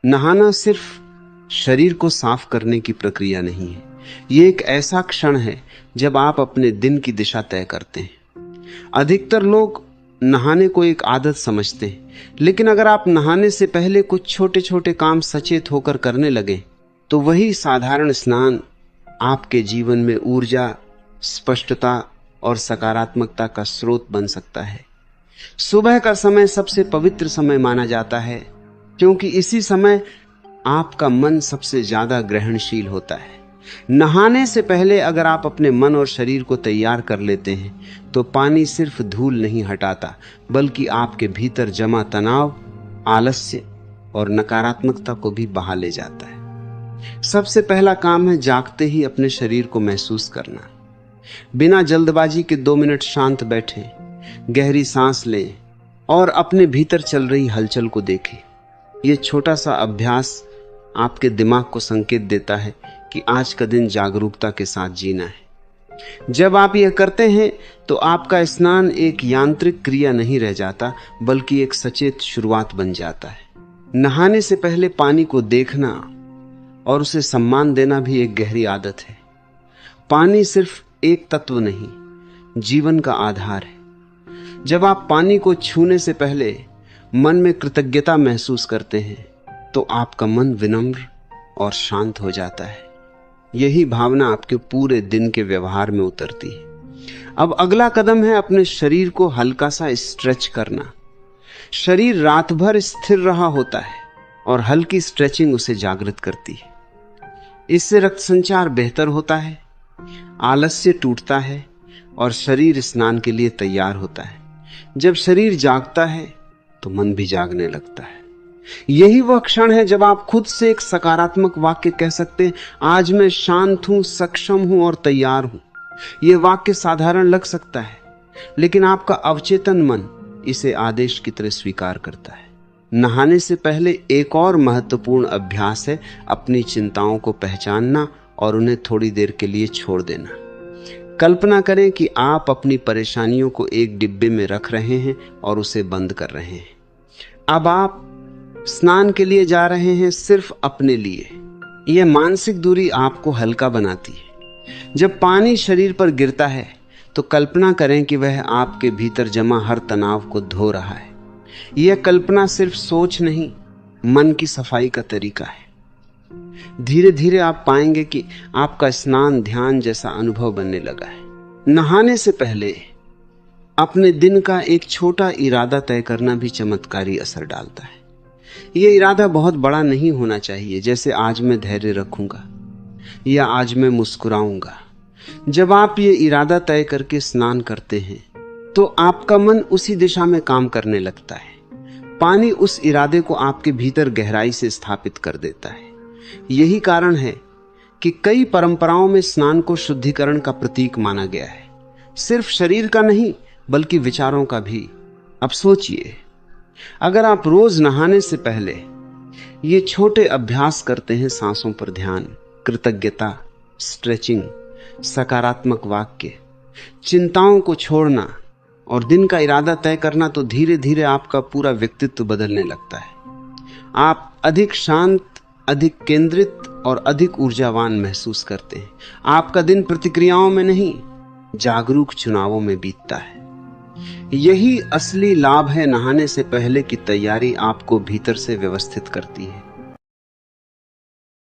नहाना सिर्फ शरीर को साफ करने की प्रक्रिया नहीं है, ये एक ऐसा क्षण है जब आप अपने दिन की दिशा तय करते हैं। अधिकतर लोग नहाने को एक आदत समझते हैं, लेकिन अगर आप नहाने से पहले कुछ छोटे छोटे काम सचेत होकर करने लगे तो वही साधारण स्नान आपके जीवन में ऊर्जा, स्पष्टता और सकारात्मकता का स्रोत बन सकता है। सुबह का समय सबसे पवित्र समय माना जाता है, क्योंकि इसी समय आपका मन सबसे ज्यादा ग्रहणशील होता है। नहाने से पहले अगर आप अपने मन और शरीर को तैयार कर लेते हैं तो पानी सिर्फ धूल नहीं हटाता, बल्कि आपके भीतर जमा तनाव, आलस्य और नकारात्मकता को भी बहा ले जाता है। सबसे पहला काम है जागते ही अपने शरीर को महसूस करना। बिना जल्दबाजी के 2 मिनट शांत बैठें, गहरी सांस लें और अपने भीतर चल रही हलचल को देखें। यह छोटा सा अभ्यास आपके दिमाग को संकेत देता है कि आज का दिन जागरूकता के साथ जीना है। जब आप यह करते हैं तो आपका स्नान एक यांत्रिक क्रिया नहीं रह जाता, बल्कि एक सचेत शुरुआत बन जाता है। नहाने से पहले पानी को देखना और उसे सम्मान देना भी एक गहरी आदत है। पानी सिर्फ एक तत्व नहीं, जीवन का आधार है। जब आप पानी को छूने से पहले मन में कृतज्ञता महसूस करते हैं तो आपका मन विनम्र और शांत हो जाता है। यही भावना आपके पूरे दिन के व्यवहार में उतरती है। अब अगला कदम है अपने शरीर को हल्का सा स्ट्रेच करना। शरीर रात भर स्थिर रहा होता है और हल्की स्ट्रेचिंग उसे जागृत करती है। इससे रक्त संचार बेहतर होता है, आलस्य टूटता है और शरीर स्नान के लिए तैयार होता है। जब शरीर जागता है तो मन भी जागने लगता है। यही वह क्षण है जब आप खुद से एक सकारात्मक वाक्य कह सकते हैं, आज मैं शांत हूं, सक्षम हूं और तैयार हूं। यह वाक्य साधारण लग सकता है, लेकिन आपका अवचेतन मन इसे आदेश की तरह स्वीकार करता है। नहाने से पहले एक और महत्वपूर्ण अभ्यास है अपनी चिंताओं को पहचानना और उन्हें थोड़ी देर के लिए छोड़ देना। कल्पना करें कि आप अपनी परेशानियों को एक डिब्बे में रख रहे हैं और उसे बंद कर रहे हैं। अब आप स्नान के लिए जा रहे हैं, सिर्फ अपने लिए। यह मानसिक दूरी आपको हल्का बनाती है। जब पानी शरीर पर गिरता है तो कल्पना करें कि वह आपके भीतर जमा हर तनाव को धो रहा है। यह कल्पना सिर्फ सोच नहीं, मन की सफाई का तरीका है। धीरे धीरे आप पाएंगे कि आपका स्नान ध्यान जैसा अनुभव बनने लगा है। नहाने से पहले अपने दिन का एक छोटा इरादा तय करना भी चमत्कारी असर डालता है। यह इरादा बहुत बड़ा नहीं होना चाहिए, जैसे आज मैं धैर्य रखूंगा या आज मैं मुस्कुराऊंगा। जब आप ये इरादा तय करके स्नान करते हैं तो आपका मन उसी दिशा में काम करने लगता है। पानी उस इरादे को आपके भीतर गहराई से स्थापित कर देता है। यही कारण है कि कई परंपराओं में स्नान को शुद्धिकरण का प्रतीक माना गया है, सिर्फ शरीर का नहीं बल्कि विचारों का भी। अब सोचिए, अगर आप रोज नहाने से पहले ये छोटे अभ्यास करते हैं, सांसों पर ध्यान, कृतज्ञता, स्ट्रेचिंग, सकारात्मक वाक्य, चिंताओं को छोड़ना और दिन का इरादा तय करना, तो धीरे धीरे आपका पूरा व्यक्तित्व बदलने लगता है। आप अधिक शांत, अधिक केंद्रित और अधिक ऊर्जावान महसूस करते हैं। आपका दिन प्रतिक्रियाओं में नहीं, जागरूक चुनावों में बीतता है। यही असली लाभ है। नहाने से पहले की तैयारी आपको भीतर से व्यवस्थित करती है।